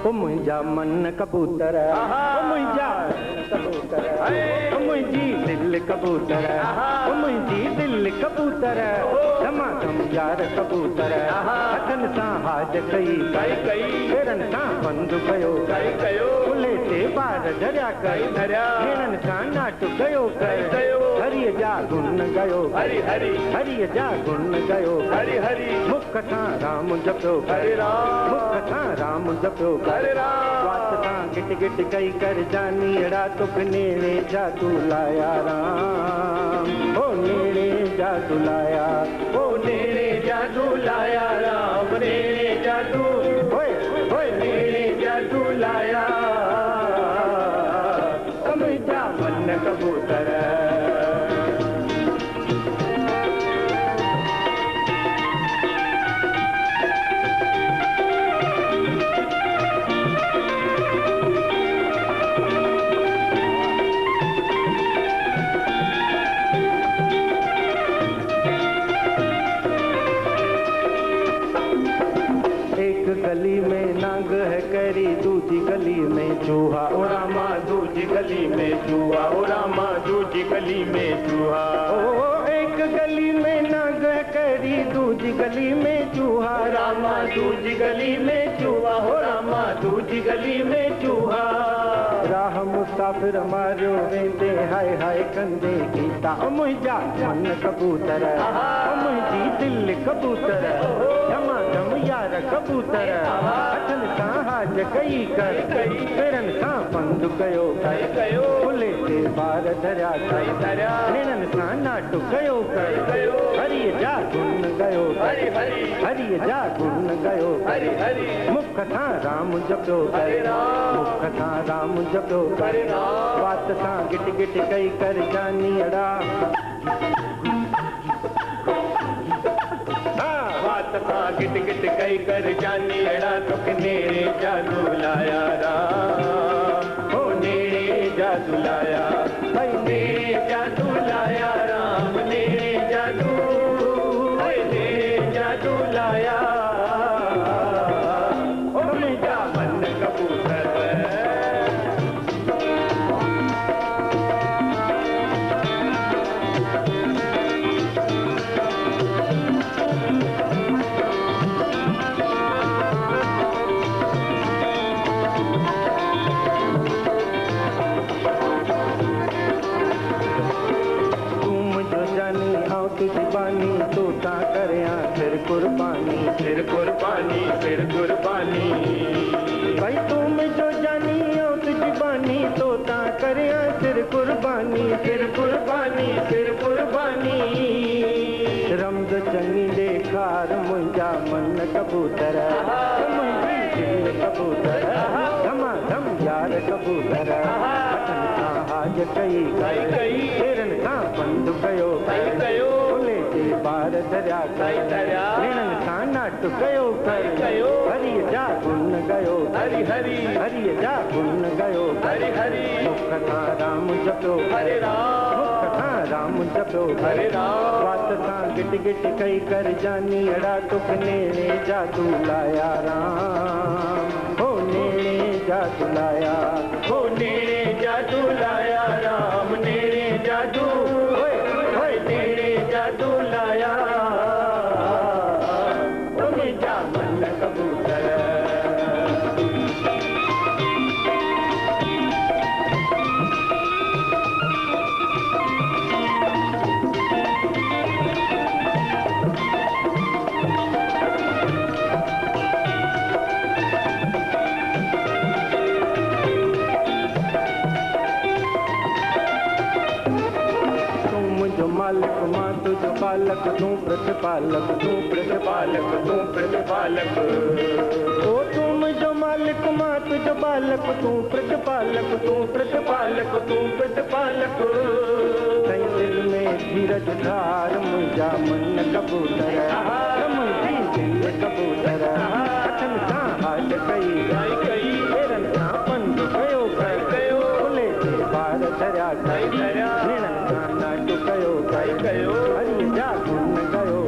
ओ मुंहिंजा मन कबूतर, ओ मुंहिंजा कबूतर, ओ मुंहिंजी दिल कबूतर, ओ मुंहिंजी दिल कबूतर, धमाधम यार कबूतर, हथनि सां हाज कई पेरनि सां बंदि कयो फुले ते ॿार धरिया भेणनि सां नाट कयो हरीअ जा गुण गयो हरीअ जा गुण गयो मुख सां राम जपियो मुख सां राम जपियो वात सां गिट गिट कई कर जानी अड़ा तुक नेड़े जादू लाया राम ओ नेड़े जादू लाया ओ नेड़े जादू लाया राम नेड़े जादू होए होए नेड़े जादू लाया मुंहिंजा मन कबूतर। गली में नांग है करी दूजी गली में चूहा ओ रामा दूजी गली में चूहा ओ रामा दूजी गली में चूहा ओ एक गली में नांग है करी दूजी गली में चूहा रामा दूजी गली में चूहा हो रामा दूजी गली में चूहा राह मुसाफिर मारियो वेंदे हाय हाय कंदे गीता ओ मुंहिंजा मन कबूतर ओ मुंहिंजी दिल कबूतर धमाधम यार कबूतर हथनि सां हाज कई कर पेरनि सां बंदि कयो फुले ते ॿार धरिया भेणनि सां नाट कयो हरीअ जा गुण गयो हरीअ जा गुण गयो मुख सां राम जपियो मुख सां राम जपियो वात सां गिट गिट कई कर जानी अड़ा गिट गिट कई कर जानी अड़ा तुक नेड़े जादू लाया राम हो नेड़े जादू लाया भाई नेड़े जादू लाया राम नेड़े जादू नेड़े जादू लाया ओ मुंहिंजा मन कबूतर। कुर्बानी तोता करया फिर कुर्बानी फिर कुर्बानी फिर कुर्बानी भाई तुम जो जानी हो तुझी बानी तोता करया फिर कुर्बानी फिर कुर्बानी फिर कुर्बानी रमज चंगी देखार मुंहिंजा मन कबूतर मुंहिंजी दिल कबूतर धमाधम यार कबूतर हथनि सां हाज कई पेरनि सां बंदि कयो ॿार धरिया भेणनि सां नाट कयो हरीअ जा गुण गयो हरीअ जा गुण गयो मुख सां राम जपियो मुख सां राम जपियो वात सां गिट गिट कई कर जानी अड़ा तुक नेड़े जादू लाया राम हो नेड़े जादू लाया हो नेड़े जादू लाया राम नेड़े जादू नेड़े जादू लाया मुंहिंजा मन कबूतर। मालिक मां तुझो बालक तू प्रतिपालक तू प्रतिपालक तू प्रतिपालक ओ तुम जो मालिक मां तुझो बालक तू प्रतिपालक तू प्रतिपालक तू प्रतिपालक दिल में धीरज धार मुंहिंजा मन कबूतर मुंहिंजी दिल कबूतर हथनि सां हाज कई पेरनि सां बंदि कयो फुले ते ॿार धरिया भेणनि सां नाट कयो हरीअ जा गुण गयो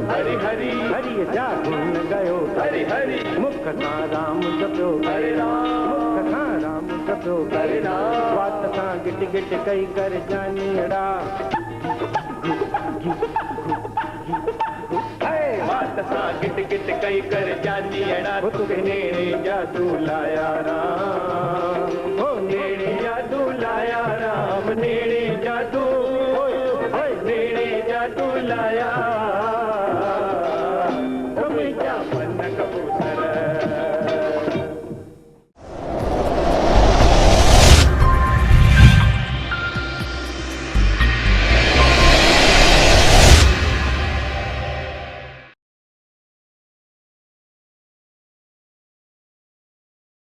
हरीअ जा गुण गयो मुख सां राम जपियो सो करना बात सां गिट गिट कई कर जानीड़ा बात सां गिट गिट कई कर जानीड़ा तुके नेड़े जादू लाया राम ओ नेड़े जादू लाया राम नेड़े